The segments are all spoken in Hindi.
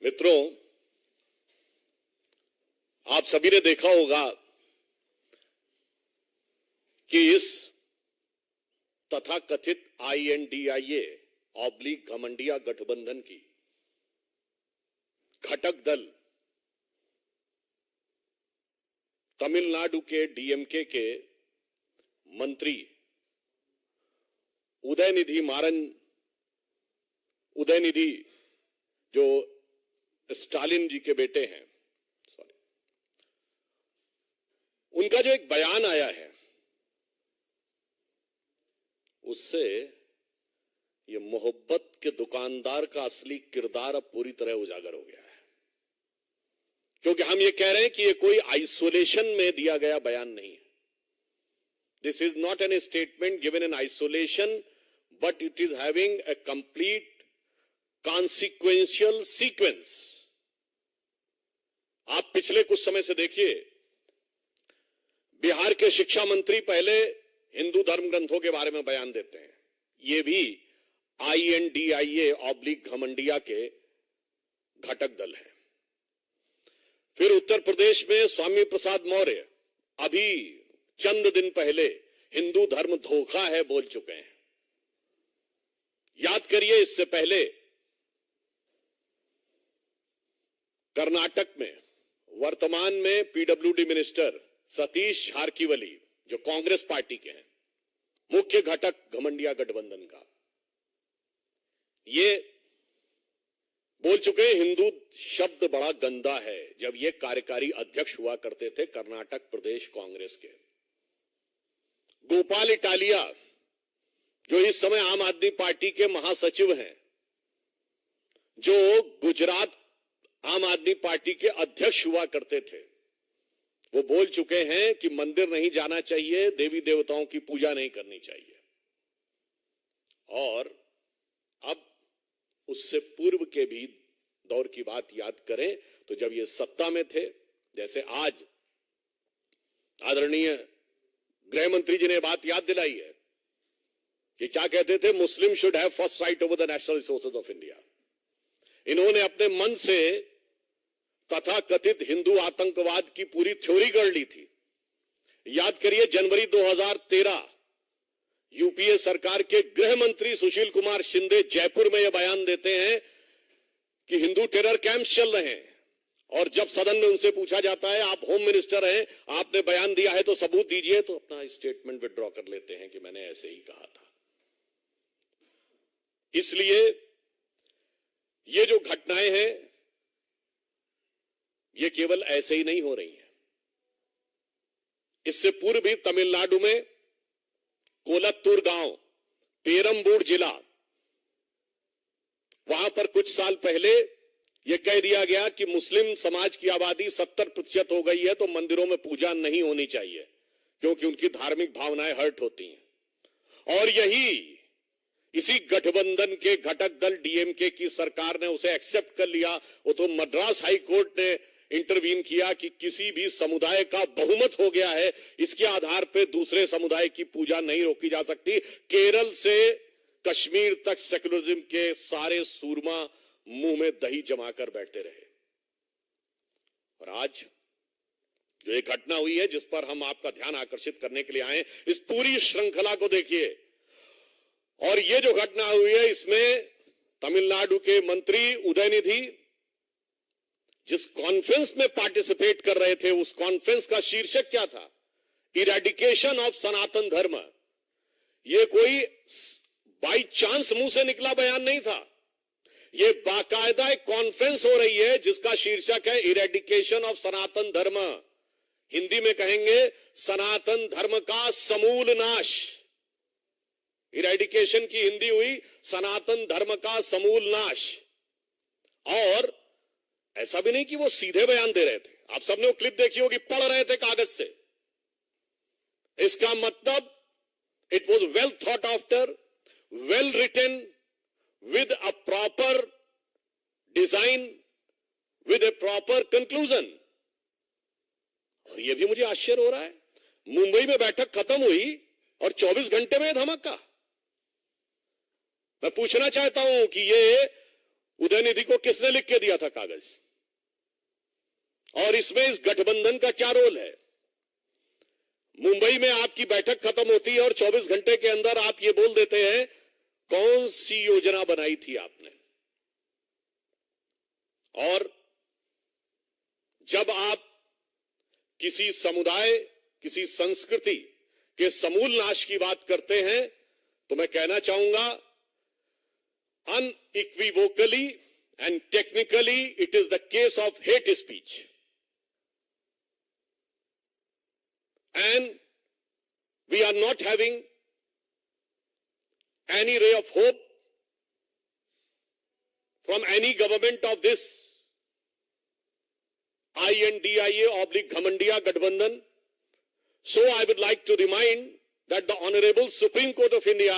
मित्रों, आप सभी ने देखा होगा कि इस तथाकथित INDIA ऑब्लिक घमंडिया गठबंधन की घटक दल तमिलनाडु के DMK के मंत्री उदयनिधि जो स्टालिन जी के बेटे हैं, उनका जो एक बयान आया है उससे ये मोहब्बत के दुकानदार का असली किरदार अब पूरी तरह उजागर हो गया है। क्योंकि हम ये कह रहे हैं कि ये कोई आइसोलेशन में दिया गया बयान नहीं है। This is not an statement given in isolation, but it is having a complete consequential sequence. आप पिछले कुछ समय से देखिए, बिहार के शिक्षा मंत्री पहले हिंदू धर्म ग्रंथों के बारे में बयान देते हैं, ये भी INDIA ऑब्लिक घमंडिया के घटक दल है। फिर उत्तर प्रदेश में स्वामी प्रसाद मौर्य अभी चंद दिन पहले हिंदू धर्म धोखा है बोल चुके हैं। याद करिए, इससे पहले कर्नाटक में वर्तमान में PWD मिनिस्टर सतीश जारकिहोली, जो कांग्रेस पार्टी के हैं, मुख्य घटक घमंडिया गठबंधन का, ये बोल चुके हैं हिंदू शब्द बड़ा गंदा है, जब ये कार्यकारी अध्यक्ष हुआ करते थे कर्नाटक प्रदेश कांग्रेस के। गोपाल इटालिया, जो इस समय आम आदमी पार्टी के महासचिव हैं, जो गुजरात आम आदमी पार्टी के अध्यक्ष हुआ करते थे, वो बोल चुके हैं कि मंदिर नहीं जाना चाहिए, देवी देवताओं की पूजा नहीं करनी चाहिए। और अब उससे पूर्व के भी दौर की बात याद करें तो जब ये सत्ता में थे, जैसे आज आदरणीय गृह मंत्री जी ने बात याद दिलाई है कि क्या कहते थे, मुस्लिम should have first right over the national resources of India. इन्होंने अपने मन से तथाकथित हिंदू आतंकवाद की पूरी थ्योरी गढ़ ली थी। याद करिए, जनवरी 2013 UPA सरकार के गृह मंत्री सुशील कुमार शिंदे जयपुर में यह बयान देते हैं कि हिंदू टेरर कैंप्स चल रहे हैं, और जब सदन में उनसे पूछा जाता है, आप होम मिनिस्टर हैं, आपने बयान दिया है तो सबूत दीजिए, तो अपना स्टेटमेंट विड्रॉ कर लेते हैं कि मैंने ऐसे ही कहा था। इसलिए ये जो घटनाएं हैं ये केवल ऐसे ही नहीं हो रही हैं। इससे पूर्व भी तमिलनाडु में कोलत्तूर गांव, पेरम्बूर जिला, वहां पर कुछ साल पहले यह कह दिया गया कि मुस्लिम समाज की आबादी 70% हो गई है, तो मंदिरों में पूजा नहीं होनी चाहिए क्योंकि उनकी धार्मिक भावनाएं हर्ट होती हैं। और इसी गठबंधन के घटक दल DMK की सरकार ने उसे एक्सेप्ट कर लिया। वो तो मद्रास हाई कोर्ट ने इंटरवीन किया कि किसी भी समुदाय का बहुमत हो गया है, इसके आधार पर दूसरे समुदाय की पूजा नहीं रोकी जा सकती। केरल से कश्मीर तक सेकुलरिज्म के सारे सूरमा मुंह में दही जमाकर बैठते रहे। और आज जो एक घटना हुई है जिस पर हम आपका ध्यान आकर्षित करने के लिए आए, इस पूरी श्रृंखला को देखिए। और ये जो घटना हुई है, इसमें तमिलनाडु के मंत्री उदयनिधि जिस कॉन्फ्रेंस में पार्टिसिपेट कर रहे थे, उस कॉन्फ्रेंस का शीर्षक क्या था? इरेडिकेशन ऑफ सनातन धर्म। ये कोई बाई चांस मुंह से निकला बयान नहीं था, ये बाकायदा एक कॉन्फ्रेंस हो रही है जिसका शीर्षक है इरेडिकेशन ऑफ सनातन धर्म। हिंदी में कहेंगे सनातन धर्म का समूल नाश। इरेडिकेशन की हिंदी हुई सनातन धर्म का समूल नाश। और ऐसा भी नहीं कि वो सीधे बयान दे रहे थे, आप सबने वो क्लिप देखी होगी, पढ़ रहे थे कागज से। इसका मतलब it was well thought after, well written, with a proper design, with a proper conclusion। और यह भी मुझे आश्चर्य हो रहा है, मुंबई में बैठक खत्म हुई और 24 घंटे में धमाका। मैं पूछना चाहता हूं कि ये उदयनिधि को किसने लिख के दिया था कागज? और इसमें इस गठबंधन का क्या रोल है? मुंबई में आपकी बैठक खत्म होती है और 24 घंटे के अंदर आप ये बोल देते हैं कौन सी योजना बनाई थी आपने। और जब आप किसी समुदाय, किसी संस्कृति के समूल नाश की बात करते हैं तो मैं कहना चाहूंगा unequivocally and technically it is the case of hate speech. And we are not having any ray of hope from any government of this INDIA/Ghamandiya Gadbandhan. So I would like to remind that the Honorable Supreme Court of India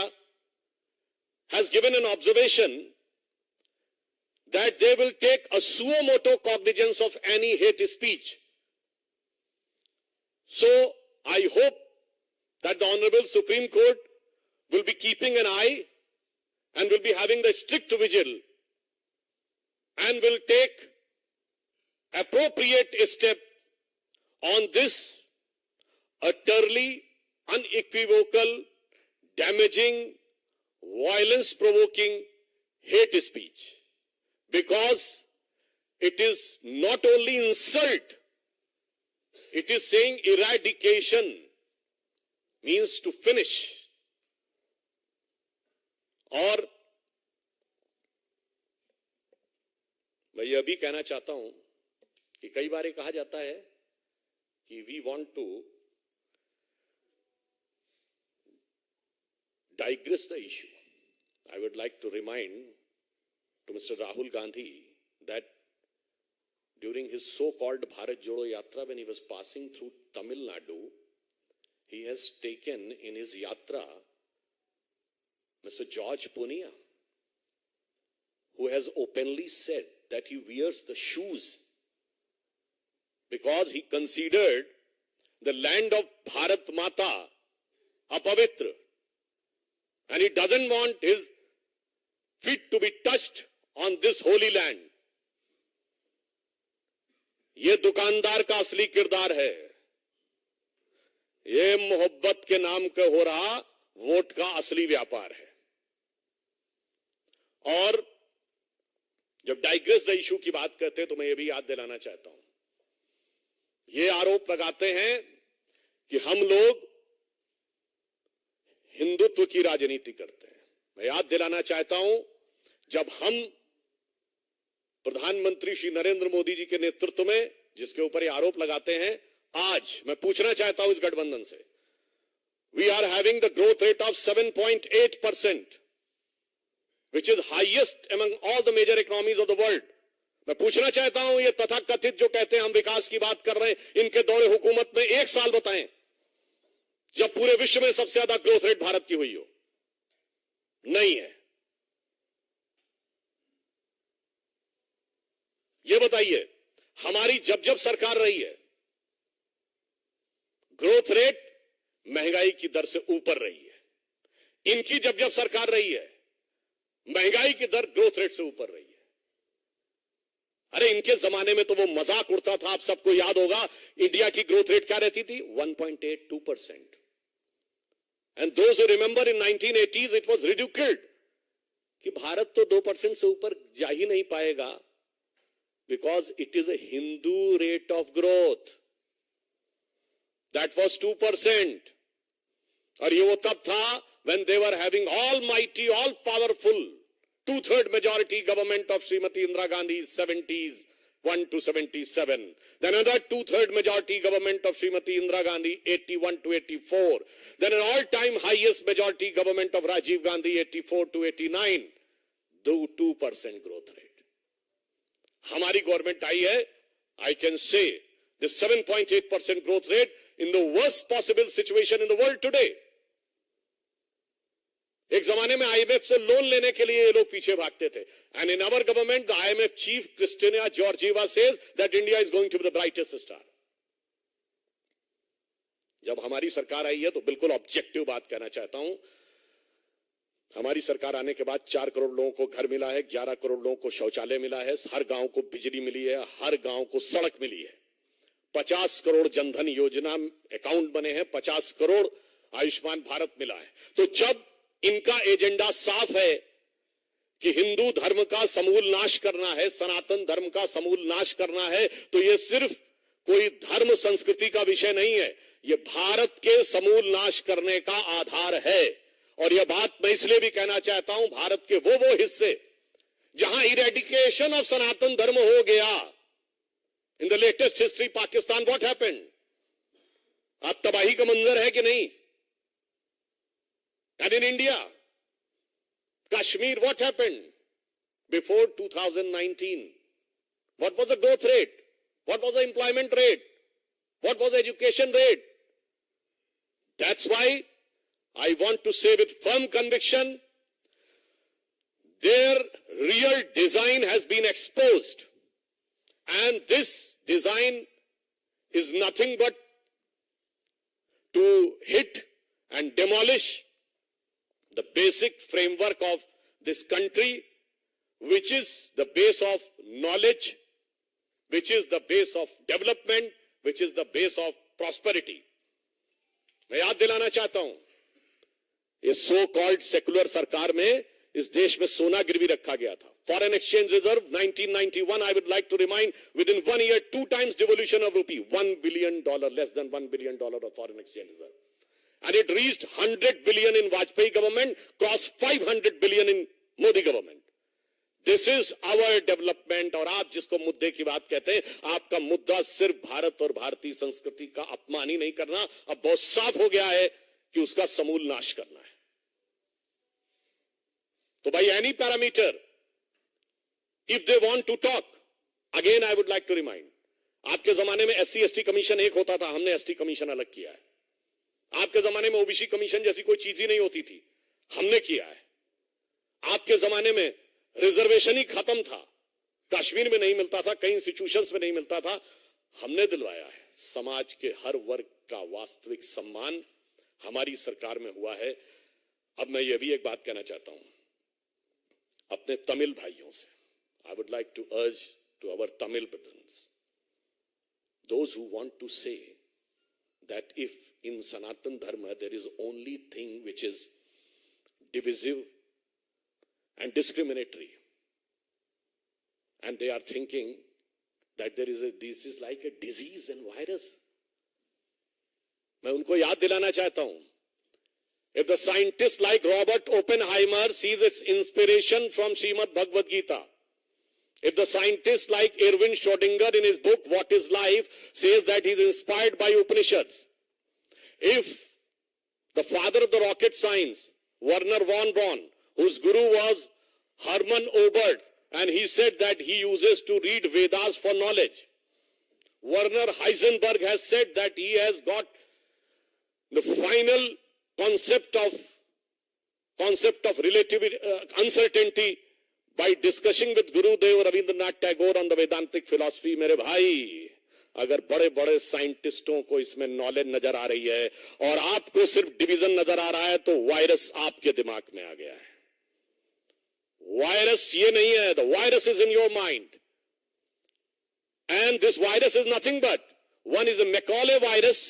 has given an observation that they will take a suo motu cognizance of any hate speech. So I hope that the Honorable Supreme Court will be keeping an eye and will be having the strict vigil and will take appropriate step on this utterly unequivocal, damaging, violence-provoking hate speech, because it is not only insult, it is saying eradication means to finish. और मैं यह भी कहना चाहता हूं कि कई बार कहा जाता है कि we want to digress the issue. I would like to remind to Mr. Rahul Gandhi that during his so-called Bharat Jodo Yatra, when he was passing through Tamil Nadu, he has taken in his yatra Mr. George Punia, who has openly said that he wears the shoes because he considered the land of Bharat Mata apavitra, and he doesn't want his feet to be touched on this holy land. ये दुकानदार का असली किरदार है। ये मोहब्बत के नाम का हो रहा वोट का असली व्यापार है। और जब डाइग्रेस द इशू की बात करते हैं तो मैं ये भी याद दिलाना चाहता हूं, ये आरोप लगाते हैं कि हम लोग हिंदुत्व की राजनीति करते हैं। मैं याद दिलाना चाहता हूं, जब हम प्रधानमंत्री श्री नरेंद्र मोदी जी के नेतृत्व में जिसके ऊपर ये आरोप लगाते हैं, आज मैं पूछना चाहता हूं इस गठबंधन से, we are having the growth rate of 7.8%, which is highest among all the major economies of the world. मैं पूछना चाहता हूं, ये तथाकथित जो कहते हैं हम विकास की बात कर रहे हैं, इनके दौरे हुकूमत में एक साल बताएं जब पूरे विश्व में सबसे ज्यादा ग्रोथ रेट भारत की हुई हो। नहीं है। ये बताइए, हमारी जब जब सरकार रही है, ग्रोथ रेट महंगाई की दर से ऊपर रही है। इनकी जब जब सरकार रही है, महंगाई की दर ग्रोथ रेट से ऊपर रही है। अरे इनके जमाने में तो वो मजाक उड़ता था, आप सबको याद होगा, इंडिया की ग्रोथ रेट क्या रहती थी? 1.82%. And those who remember in 1980s it was ridiculed कि भारत तो 2% से ऊपर जा ही नहीं पाएगा, because it is a Hindu rate of growth. That was 2%. और ये वो तब था when they were having almighty, all powerful 2/3 majority government of Srimati Indira Gandhi's 70s 1 to 77. Then another 2/3 majority government of Srimati Indira Gandhi 81 to 84. Then an all-time highest majority government of Rajiv Gandhi 84 to 89. 2% growth rate. हमारी गवर्नमेंट आई है, I can say the 7.8% growth rate in the worst possible situation in the world today. एक जमाने में आईएमएफ से लोन लेने के लिए ये लोग पीछे भागते थे, and in our government the IMF chief Kristalina Georgieva says that India is going to be the brightest star. जब हमारी सरकार आई है तो बिल्कुल ऑब्जेक्टिव बात कहना चाहता हूं, हमारी सरकार आने के बाद 4 करोड़ लोगों को घर मिला है, 11 करोड़ लोगों को शौचालय मिला है, हर गांव को बिजली मिली है, हर गांव को सड़क मिली है, 50 करोड़ जनधन योजना अकाउंट बने हैं, 50 करोड़ आयुष्मान भारत मिला है। तो जब इनका एजेंडा साफ है कि हिंदू धर्म का समूल नाश करना है, सनातन धर्म का समूल नाश करना है, तो यह सिर्फ कोई धर्म संस्कृति का विषय नहीं है, यह भारत के समूल नाश करने का आधार है। और यह बात मैं इसलिए भी कहना चाहता हूं, भारत के वो हिस्से जहां इरेडिकेशन ऑफ सनातन धर्म हो गया, in the latest history Pakistan, what happened? अब तबाही का मंजर है कि नहीं? And in India, Kashmir, what happened? Before 2019, what was the growth rate? What was the employment rate? What was the education rate? That's why I want to say with firm conviction, their real design has been exposed. And this design is nothing but to hit and demolish the basic framework of this country, which is the base of knowledge, which is the base of development, which is the base of prosperity. मैं याद दिलाना चाहता हूं, ये सो कॉल्ड सेकुलर सरकार में इस देश में सोना गिरवी रखा गया था। Foreign exchange reserve 1991, I would like to remind, within 1 year 2 times devolution of rupee, $1 billion, less than $1 billion of foreign exchange reserve. And it reached 100 billion in Vajpayee government, crossed 500 billion in Modi government. This is our development. और आप जिसको मुद्दे की बात कहते हैं, आपका मुद्दा सिर्फ भारत और भारतीय संस्कृति का अपमान ही नहीं करना, अब बहुत साफ हो गया है कि उसका समूल नाश करना है। तो भाई, any parameter, if they want to talk, again I would like to remind, आपके जमाने में SC/ST कमीशन एक होता था, हमने ST कमीशन अलग किया है। आपके जमाने में ओबीसी कमीशन जैसी कोई चीज ही नहीं होती थी, हमने किया है। आपके जमाने में रिजर्वेशन ही खत्म था, कश्मीर में नहीं मिलता था, कई इंस्टीट्यूशंस में नहीं मिलता था, हमने दिलवाया है। समाज के हर वर्ग का वास्तविक सम्मान हमारी सरकार में हुआ है। अब मैं ये भी एक बात कहना चाहता हूं अपने तमिल भाइयों से। I would like to urge to our Tamil brothers, those who want to say that if in Sanatan Dharma there is only thing which is divisive and discriminatory, and they are thinking that this is like a disease and virus, मैं उनको याद दिलाना चाहता हूं, if the scientist like Robert Oppenheimer sees its inspiration from Srimad Bhagavad Gita, if the scientist like Erwin Schrödinger in his book What is Life says that he is inspired by Upanishads, if the father of the rocket science, Werner von Braun, whose guru was Hermann Oberth, and he said that he uses to read Vedas for knowledge, Werner Heisenberg has said that he has got the final concept of relativity, uncertainty, by discussing with Gurudev Rabindranath Tagore on the Vedantic philosophy। मेरे भाई, अगर बड़े बड़े साइंटिस्टों को इसमें नॉलेज नजर आ रही है और आपको सिर्फ डिवीजन नजर आ रहा है, तो वायरस आपके दिमाग में आ गया है। वायरस ये नहीं है, the virus is in your mind, and this virus is nothing but, one is a Macaulay virus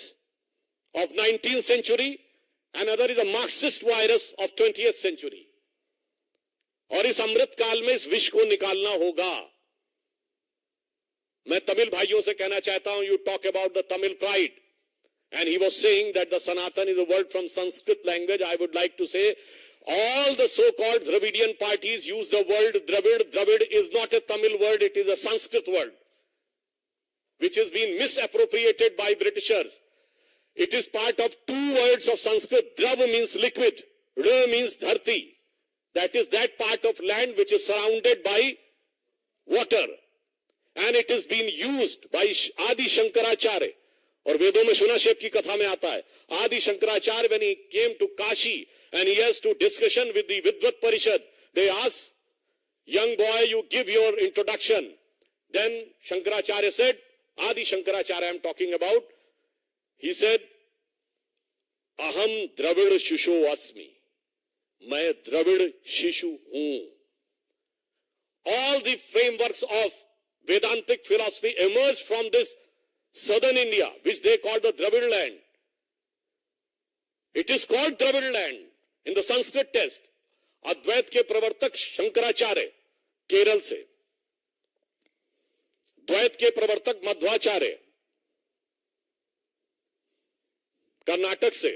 of 19th century, another is a Marxist virus of 20th century। और इस अमृत काल में इस विष को निकालना होगा। मैं तमिल भाइयों से कहना चाहता हूं, you talk about the Tamil pride, and he was saying that the Sanatan is a word from Sanskrit language. I would like to say all the so-called Dravidian parties use the word Dravid. Dravid is not a Tamil word, it is a Sanskrit word, which has been misappropriated by Britishers. It is part of 2 words of Sanskrit. Drav means liquid, Ra means dharti. That is that part of land which is surrounded by water. And it has been used by Adi Shankaracharya. और वेदों में शुनाशेप की कथा में आता है, Adi Shankaracharya, when he came to Kashi and he has to discussion with the Vidvat Parishad, they ask, young boy, you give your introduction. Then Shankaracharya said, Adi Shankaracharya I am talking about, he said, Aham Dravid Shusho Asmi. मैं द्रविड़ शिशु हूं. All the frameworks of Vedantic philosophy emerged from this southern India, which they call the Dravid land. It is called Dravid land in the Sanskrit text. अद्वैत के प्रवर्तक शंकराचार्य केरल से, द्वैत के प्रवर्तक मध्वाचार्य कर्नाटक से,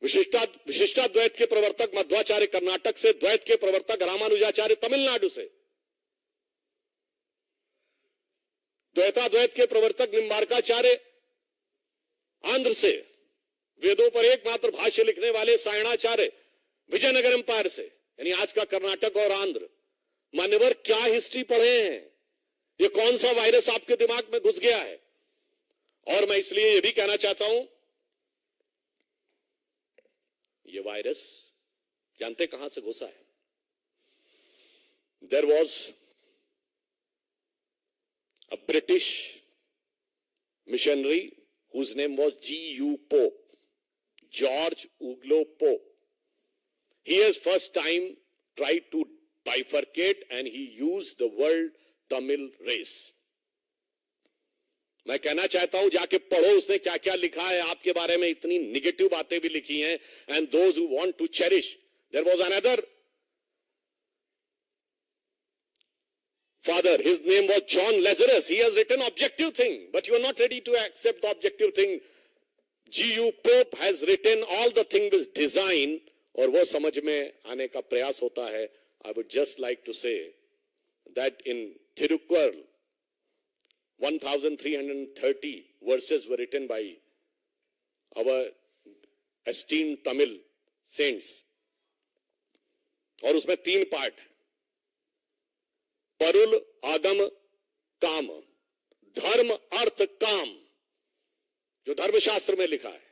विशिष्टाद्वैत के प्रवर्तक मध्वाचार्य कर्नाटक से, द्वैत के प्रवर्तक रामानुजाचार्य तमिलनाडु से, द्वैताद्वैत के प्रवर्तक निम्बार्काचार्य आंध्र से, वेदों पर एकमात्र भाष्य लिखने वाले सायणाचार्य विजयनगर एम्पायर से, यानी आज का कर्नाटक और आंध्र. मान्यवर, क्या हिस्ट्री पढ़े हैं? ये कौन सा वायरस आपके दिमाग में घुस गया है? और मैं इसलिए यह भी कहना चाहता हूं, ये वायरस जानते कहां से घुसा है? There was a British missionary whose name was G.U. Pope, George Uglo Pope. He has first time tried to bifurcate and he used the word Tamil race. मैं कहना चाहता हूं, जाके पढ़ो उसने क्या क्या लिखा है आपके बारे में. इतनी निगेटिव बातें भी लिखी हैं. And those who want to cherish, there was another father, his name was John Lazarus. He has written objective thing, but you are not ready to accept the objective thing. G.U. Pope has written all the thing with design, और वो समझ में आने का प्रयास होता है. I would just like to say that in Thirukkural 1330 verses were written by our esteemed Tamil saints, और उसमें 3 पार्ट है. परुल आगम काम, धर्म अर्थ काम, जो धर्मशास्त्र में लिखा है.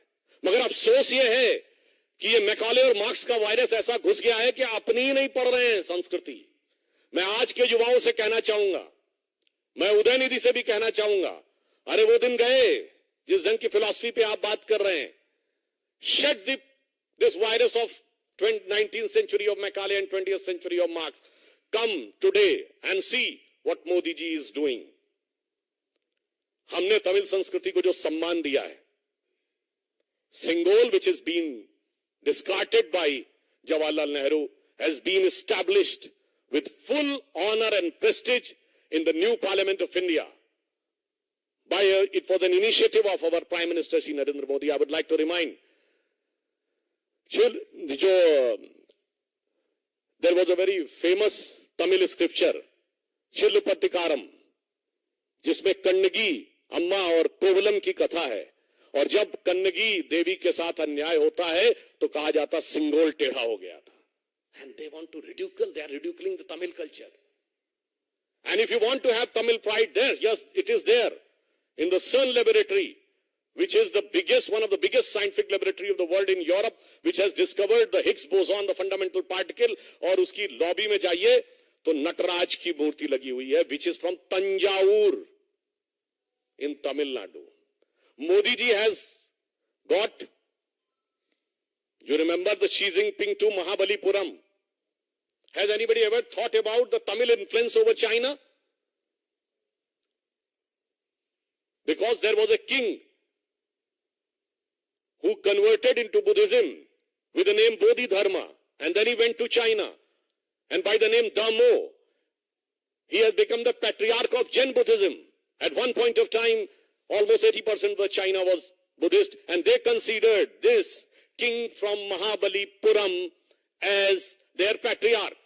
मगर अफसोस ये है कि ये मैकाले और मार्क्स का वायरस ऐसा घुस गया है कि अपनी ही नहीं पढ़ रहे हैं संस्कृति. मैं आज के युवाओं से कहना चाहूंगा, मैं उदयनिधि से भी कहना चाहूंगा, अरे वो दिन गए जिस ढंग की फिलॉसफी पे आप बात कर रहे हैं. Shed this virus of 19th century of Macaulay and 20th century of Marx. Come today and see what Modi ji is doing. हमने तमिल संस्कृति को जो सम्मान दिया है, Singol, which has been discarded by Jawaharlal Nehru, has been established with full honor and prestige in the new Parliament of India. It was an initiative of our Prime Minister Shri Narendra Modi. I would like to remind, there was a very famous Tamil scripture, Chillupatikaram, जिसमें कन्नगी अम्मा और कोवलम की कथा है. और जब कन्नगी देवी के साथ अन्याय होता है तो कहा जाता सिंगोल टेढ़ा हो गया था. And they want to ridicule, they are ridiculing the Tamil culture. And if you want to have Tamil pride there, yes, it is there in the CERN laboratory, which is the biggest, one of the biggest scientific laboratory of the world in Europe, which has discovered the Higgs boson, the fundamental particle. और उसकी लॉबी में जाइए तो नटराज की मूर्ति लगी हुई है, which is from Tanjavur in Tamil Nadu. Modi ji has got, you remember the Xi Jinping to Mahabalipuram. Has anybody ever thought about the Tamil influence over China? Because there was a king who converted into Buddhism with the name Bodhidharma, and then he went to China, and by the name Dhammo, he has become the patriarch of Jain Buddhism. At one point of time, almost 80% of China was Buddhist, and they considered this king from Mahabalipuram as their patriarch.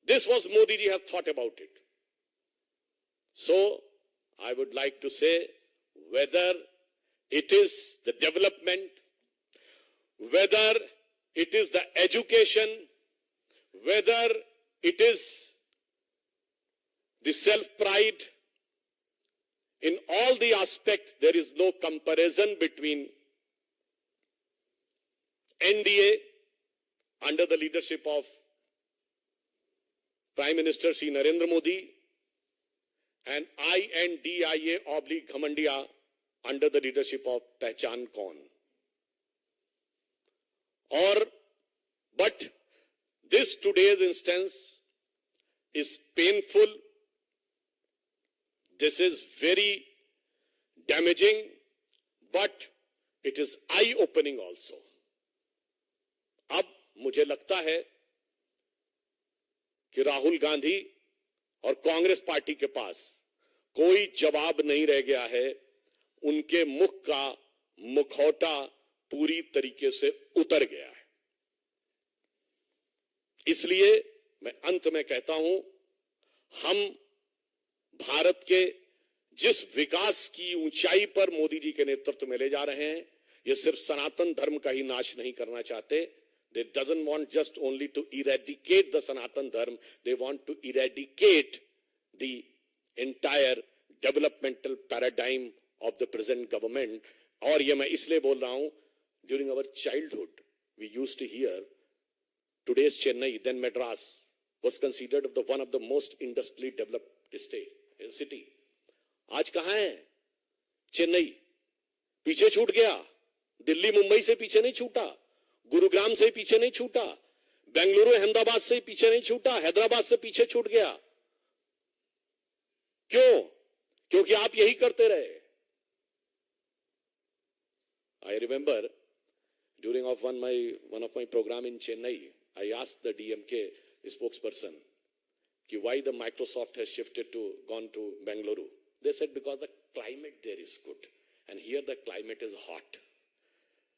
This was Modi ji has thought about it. So, I would like to say, whether it is the development, whether it is the education, whether it is the self-pride, in all the aspects, there is no comparison between NDA under the leadership of Prime Minister Shri Narendra Modi and INDIA/Ghamandiya under the leadership of Pehchan Kaun. और but this today's instance is painful, this is very damaging, but it is I opening also. अब मुझे लगता है कि राहुल गांधी और कांग्रेस पार्टी के पास कोई जवाब नहीं रह गया है, उनके मुख का मुखौटा पूरी तरीके से उतर गया है। इसलिए मैं अंत में कहता हूं, हम भारत के जिस विकास की ऊंचाई पर मोदी जी के नेतृत्व में ले जा रहे हैं, ये सिर्फ सनातन धर्म का ही नाश नहीं करना चाहते। They doesn't want just only to eradicate the Sanatan Dharma, they want to eradicate the entire developmental paradigm of the present government. और ये मैं इसलिए बोल रहा हूं, during our childhood we used to hear today's Chennai, then Madras was considered one of the most industrially developed city. आज कहां है चेन्नई? पीछे छूट गया। दिल्ली मुंबई से पीछे नहीं छूटा, गुरुग्राम से पीछे नहीं छूटा, बेंगलुरु अहमदाबाद से पीछे नहीं छूटा, हैदराबाद से पीछे छूट गया। क्यों? क्योंकि आप यही करते रहे। I remember during one of my program in Chennai, I asked the DMK spokesperson कि why the Microsoft has gone to Bengaluru. They said because the climate there is good and here the climate is hot.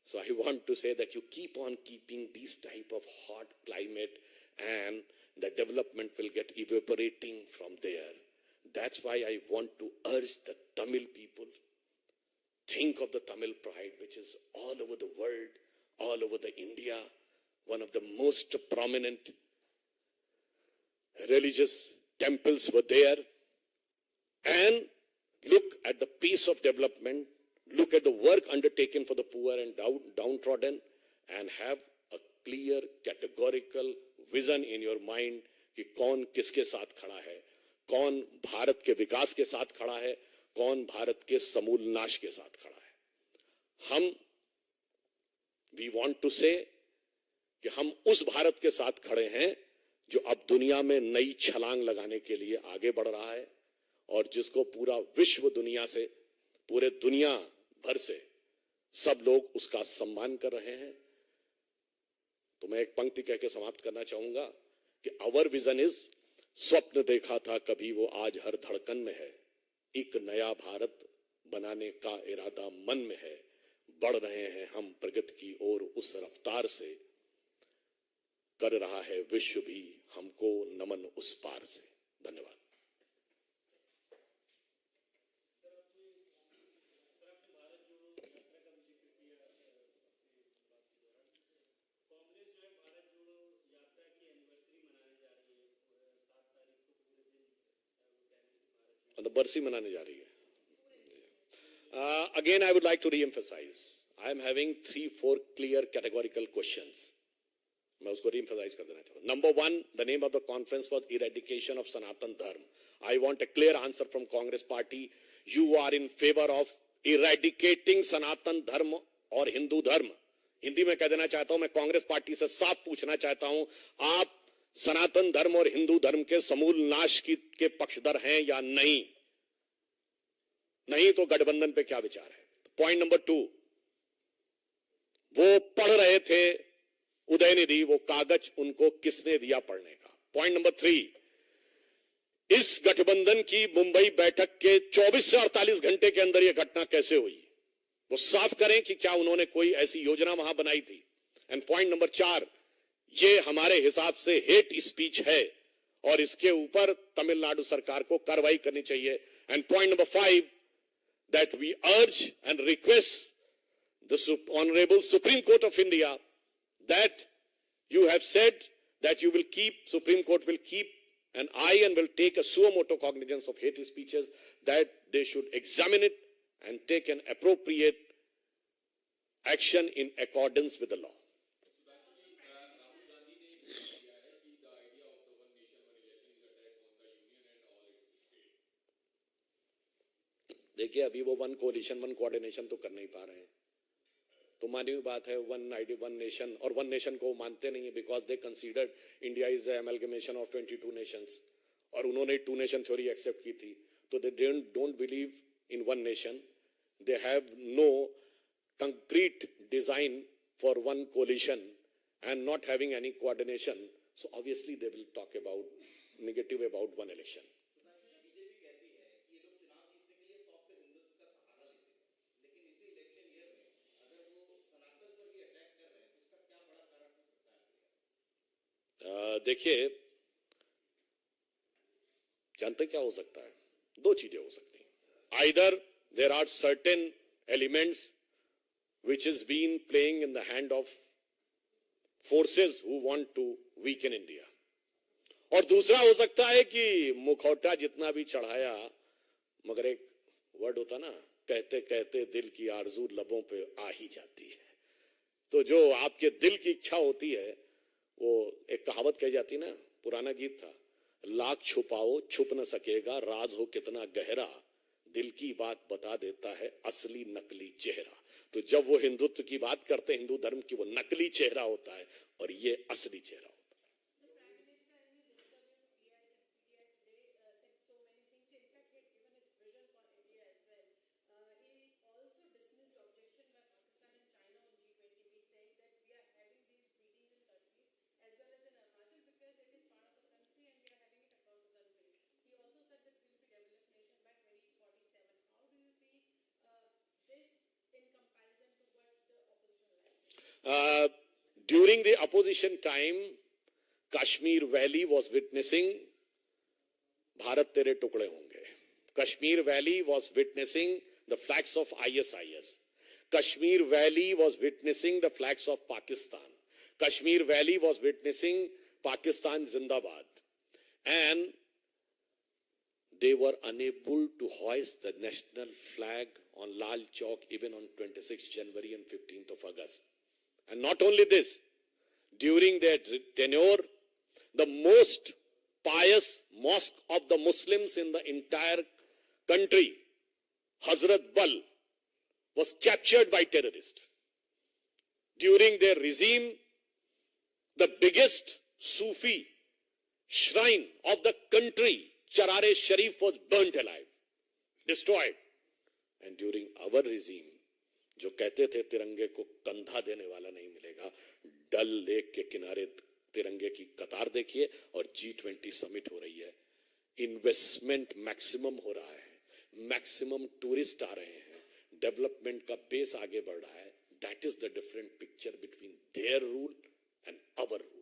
So I want to say that you keep on keeping these type of hot climate and the development will get evaporating from there. That's why I want to urge the Tamil people, think of the Tamil pride, which is all over the world, all over the India, one of the most prominent religious temples were there. And look at the pace of development, look at the work undertaken for the poor and downtrodden, and have a clear, categorical vision in your mind कि कौन किसके साथ खड़ा है, कौन भारत के विकास के साथ खड़ा है, कौन भारत के समूल नाश के साथ खड़ा है। हम we want to say कि हम उस भारत के साथ खड़े हैं जो अब दुनिया में नई छलांग लगाने के लिए आगे बढ़ रहा है और जिसको पूरा विश्व दुनिया से, पूरे दुनिया भर से सब लोग उसका सम्मान कर रहे हैं। तो मैं एक पंक्ति कह के समाप्त करना चाहूंगा कि आवर विजन इज, स्वप्न देखा था कभी वो आज हर धड़कन में है, एक नया भारत बनाने का इरादा मन में है, बढ़ रहे हैं हम प्रगति की ओर उस रफ्तार से, कर रहा है विश्व भी हमको नमन उस पार से। धन्यवाद। बरसी मनाने जा रही है। Again, I would like to re-emphasize. I am having 3-4 clear categorical questions. मैं उसको re-emphasize कर देना चाहूँ। Number 1, the name of the conference was Eradication of Sanatan Dharma. I want a clear answer from Congress Party. You are in favor of eradicating Sanatan Dharma और हिंदू धर्म। हिंदी में कह देना चाहता हूं, मैं कांग्रेस पार्टी से साफ पूछना चाहता हूं, आप सनातन धर्म और हिंदू धर्म के समूल नाश के पक्षधर हैं या नहीं? नहीं तो गठबंधन पे क्या विचार है? पॉइंट नंबर 2, वो पढ़ रहे थे उदयनिधि, वो कागज उनको किसने दिया पढ़ने का? पॉइंट नंबर 3, इस गठबंधन की मुंबई बैठक के 24 से 48 घंटे के अंदर यह घटना कैसे हुई? वो साफ करें कि क्या उन्होंने कोई ऐसी योजना वहां बनाई थी? एंड पॉइंट नंबर 4, ये हमारे हिसाब से हेट स्पीच है और इसके ऊपर तमिलनाडु सरकार को कार्रवाई करनी चाहिए। And point number 5, that we urge and request the Honorable Supreme Court of India that you have said that you will keep, Supreme Court will keep an eye and will take a suo motu cognizance of hate speeches, that they should examine it and take an appropriate action in accordance with the law. देखिए, अभी वो वन कोलिशन वन कोऑर्डिनेशन तो कर नहीं पा रहे हैं। तो मानी हुई बात है, वन आईडी वन नेशन, और वन नेशन को मानते नहीं है because they considered India is amalgamation of 22 nations, और उन्होंने 2 नेशन थ्योरी एक्सेप्ट की थी. तो they don't believe in one nation. They have no concrete design for one coalition and not having any coordination. So obviously they will talk about negative about one election. देखिए, जानते क्या हो सकता है? 2 चीजें हो सकती हैं. Either there are certain elements which has been playing in the hand of forces who want to weaken India. और दूसरा हो सकता है कि मुखौटा जितना भी चढ़ाया, मगर एक वर्ड होता ना, कहते कहते दिल की आरजू लबों पे आ ही जाती है. तो जो आपके दिल की इच्छा होती है, वो एक कहावत कही जाती ना, पुराना गीत था, लाख छुपाओ छुप न सकेगा, राज हो कितना गहरा, दिल की बात बता देता है असली नकली चेहरा. तो जब वो हिंदुत्व की बात करते हैं, हिंदू धर्म की, वो नकली चेहरा होता है और ये असली चेहरा होता है. During the opposition time, Kashmir Valley was witnessing Bharat Tere Tukde Honge. Kashmir Valley was witnessing the flags of ISIS. Kashmir Valley was witnessing the flags of Pakistan. Kashmir Valley was witnessing Pakistan Zindabad. And they were unable to hoist the national flag on Lal Chowk even on 26th January and 15th of August. And not only this, during their tenure, the most pious mosque of the Muslims in the entire country, Hazrat Bal, was captured by terrorists. During their regime, the biggest Sufi shrine of the country, Charare Sharif, was burnt alive, destroyed. And during our regime, जो कहते थे तिरंगे को कंधा देने वाला नहीं मिलेगा, डल लेक के किनारे तिरंगे की कतार देखिए, और G20 समिट हो रही है. इन्वेस्टमेंट मैक्सिमम हो रहा है, मैक्सिमम टूरिस्ट आ रहे हैं, डेवलपमेंट का बेस आगे बढ़ रहा है. That is the different picture between their rule and our rule.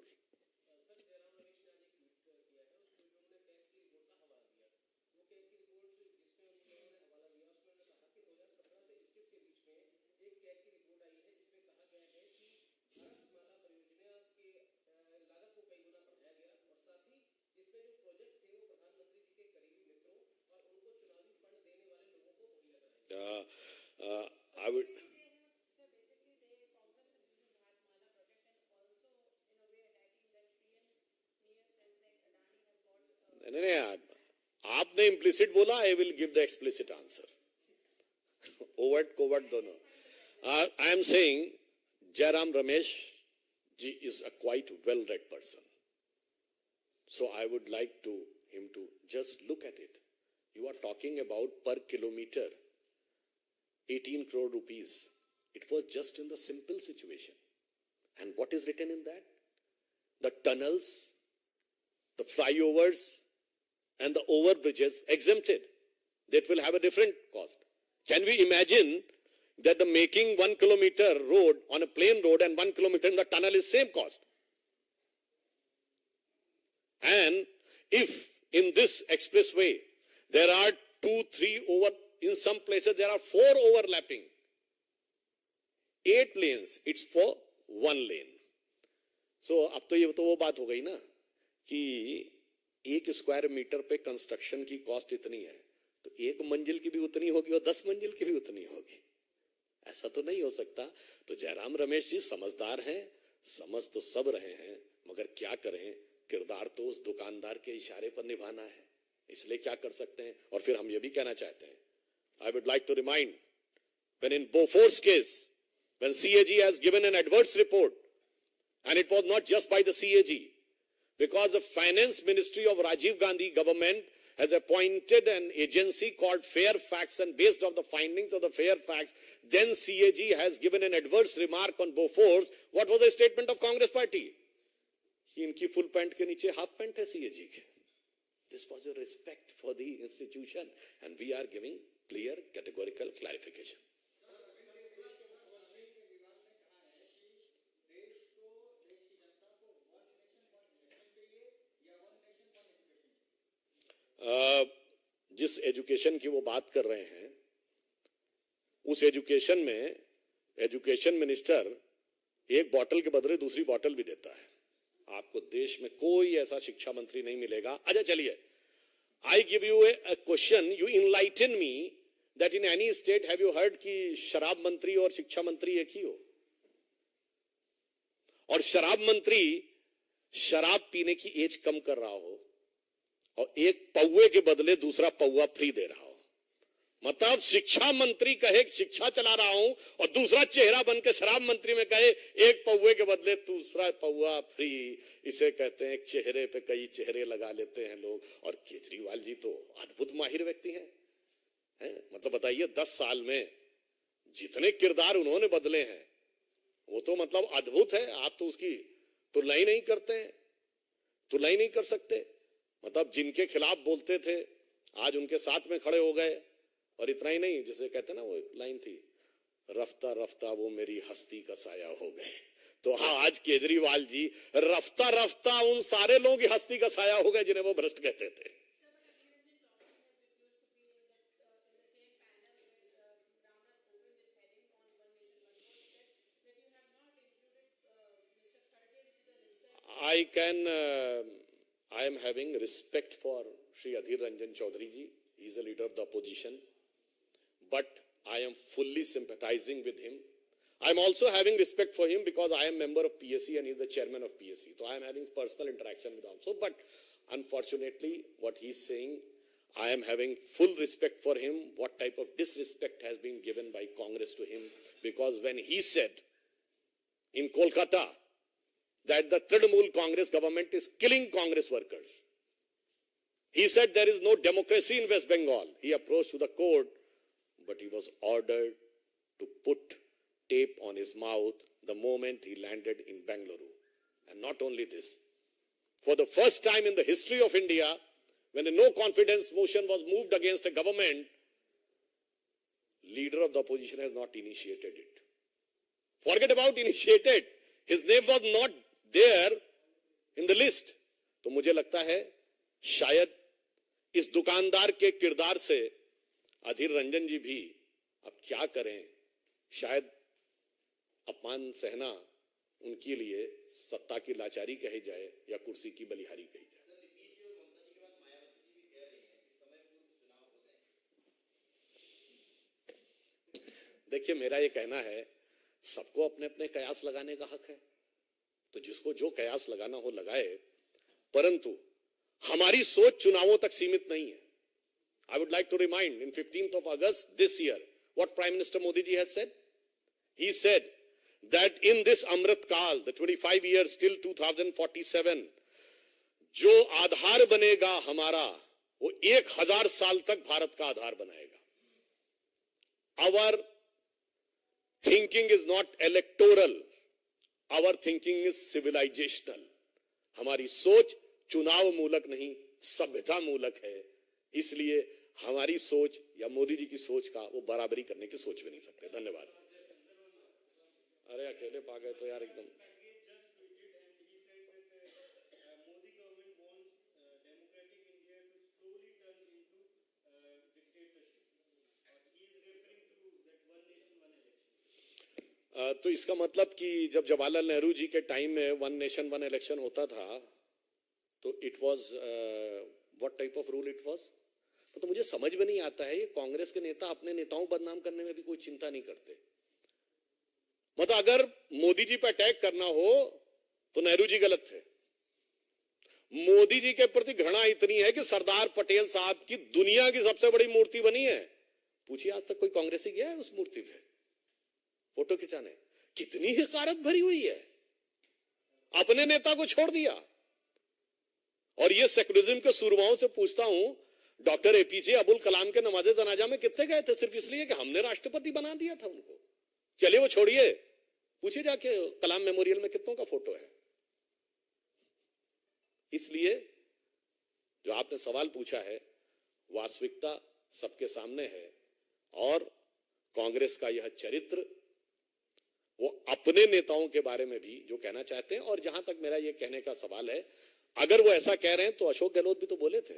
I would. नहीं, आपने इम्प्लिसिट बोला, I will give the explicit answer. Overt covert दोनों. I am saying Jairam Ramesh ji is a quite well-read person. So I would like him to just look at it. You are talking about per kilometer 18 crore rupees. It was just in the simple situation. And what is written in that? The tunnels, the flyovers, and the overbridges exempted. That will have a different cost. Can we imagine that the making 1 kilometer road on a plain road and 1 kilometer in the tunnel is same cost? And if in this expressway there are 2, 3 in some places there are 4 overlapping, 8 lanes, it's for 1 lane. So अब तो ये तो वो बात हो गई ना कि 1 स्क्वायर मीटर पे कंस्ट्रक्शन की कॉस्ट इतनी है, तो 1 मंजिल की भी उतनी होगी और 10 मंजिल की भी उतनी होगी. ऐसा तो नहीं हो सकता. तो जयराम रमेश जी समझदार हैं, समझ तो सब रहे हैं, मगर क्या करें, किरदार तो उस दुकानदार के इशारे पर निभाना है, इसलिए क्या कर सकते हैं. और फिर हम ये भी कहना चाहते हैं, I would like to remind, when in Bofors case, when CAG has given an adverse report, and it was not just by the CAG, because the finance ministry of Rajiv Gandhi government has appointed an agency called Fairfax, and based on the findings of the Fairfax, then CAG has given an adverse remark on Bofors. What was the statement of Congress party? इनकी full pant के नीचे half pant है CAG के. This was a respect for the institution, and we are giving clear, categorical clarification. जिस एजुकेशन की वो बात कर रहे हैं, उस एजुकेशन में एजुकेशन मिनिस्टर एक बोतल के बदले दूसरी बोतल भी देता है. आपको देश में कोई ऐसा शिक्षा मंत्री नहीं मिलेगा. अच्छा चलिए, I give U A question, you enlighten me that in any state have you heard कि शराब मंत्री और शिक्षा मंत्री एक ही हो, और शराब मंत्री शराब पीने की एज कम कर रहा हो और एक पौवे के बदले दूसरा पौवा फ्री दे रहा हो. मतलब शिक्षा मंत्री कहे शिक्षा चला रहा हूं और दूसरा चेहरा बन के शराब मंत्री में कहे एक पौवे के बदले दूसरा पौवा फ्री. इसे कहते हैं चेहरे पे कई चेहरे लगा लेते हैं लोग. और केजरीवाल जी तो अद्भुत माहिर व्यक्ति हैं. मतलब बताइए 10 साल में जितने किरदार उन्होंने बदले हैं वो तो मतलब अद्भुत है. आप तो उसकी तुलना ही नहीं करते हैं, तुलना ही नहीं कर सकते. मतलब जिनके खिलाफ बोलते थे आज उनके साथ में खड़े हो गए. और इतना ही नहीं, जैसे कहते ना वो एक लाइन थी, रफ्ता रफ्ता वो मेरी हस्ती का साया हो गए. तो हाँ, आज केजरीवाल जी रफ्ता रफ्ता उन सारे लोगों की हस्ती का साया हो गए जिन्हें वो भ्रष्ट कहते थे. I am having respect for Shri Adhir Ranjan Chaudhary ji. He is a leader of the opposition, but I am fully sympathizing with him. I am also having respect for him because I am member of PSC and he is the chairman of PSC. So I am having personal interaction with also. But unfortunately, what he is saying, I am having full respect for him. What type of disrespect has been given by Congress to him? Because when he said in Kolkata that the Trinamool Congress government is killing Congress workers, he said there is no democracy in West Bengal. He approached to the court, but he was ordered to put tape on his mouth the moment he landed in Bengaluru. And not only this, for the first time in the history of India, when a no confidence motion was moved against a government, leader of the opposition has not initiated it. Forget about initiated. His name was not there in the list. तो मुझे लगता है शायद इस दुकानदार के किरदार से अधीर रंजन जी भी अब क्या करें, शायद अपमान सहना उनके लिए सत्ता की लाचारी कही जाए या कुर्सी की बलिहारी कही जाए. देखिए, मेरा ये कहना है सबको अपने अपने कयास लगाने का हक है, तो जिसको जो कयास लगाना हो लगाए, परंतु हमारी सोच चुनावों तक सीमित नहीं है. I would like to remind, in 15th of August this year, what Prime Minister Modi ji has said? He said that in this Amrit Kal, the 25 years till 2047, जो आधार बनेगा हमारा, वो 1000 साल तक भारत का आधार बनाएगा. Our thinking is not electoral. Our thinking is civilizational. हमारी सोच चुनाव मूलक नहीं, सभ्यता मूलक है. इसलिए हमारी सोच या मोदी जी की सोच का वो बराबरी करने की सोच भी नहीं सकते. धन्यवाद. अरे अकेले पा गए तो यार एकदम. तो इसका मतलब कि जब जवाहरलाल नेहरू जी के टाइम में वन नेशन वन इलेक्शन होता था तो it was what type of rule it was. तो मुझे समझ में नहीं आता है, ये कांग्रेस के नेता अपने नेताओं को बदनाम करने में भी कोई चिंता नहीं करते. मतलब अगर मोदी जी पे अटैक करना हो तो नेहरू जी गलत थे. मोदी जी के प्रति घृणा इतनी है कि सरदार पटेल साहब की दुनिया की सबसे बड़ी मूर्ति बनी है. पूछिए आज तक कोई कांग्रेसी गया है उस मूर्ति पे फोटो खिंचाने? कितनी हकारत भरी हुई है, अपने नेता को छोड़ दिया। और ये सेकुलरिज्म के सूरमाओं से पूछता हूं, डॉक्टर एपीजे अबुल कलाम के नमाज़े जनाजा में कितने गए थे? सिर्फ इसलिए कि हमने राष्ट्रपति बना दिया था उनको। चलिए वो छोड़िए, पूछिए जाके कलाम मेमोरियल में कितनों का फोटो है। इसलिए जो आपने सवाल पूछा है, वास्तविकता सबके सामने है और कांग्रेस का यह चरित्र, वो अपने नेताओं के बारे में भी जो कहना चाहते हैं, और जहां तक मेरा ये कहने का सवाल है, अगर वो ऐसा कह रहे हैं तो अशोक गहलोत भी तो बोले थे,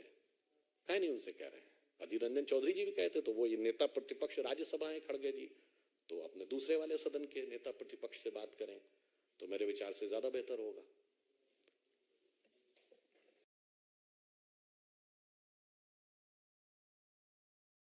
है नहीं उनसे कह रहे हैं। अधीर रंजन चौधरी जी भी कहते, तो वो ये नेता प्रतिपक्ष राज्यसभा है खड़गे जी, तो अपने दूसरे वाले सदन के नेता प्रतिपक्ष से बात करें तो मेरे विचार से ज्यादा बेहतर होगा।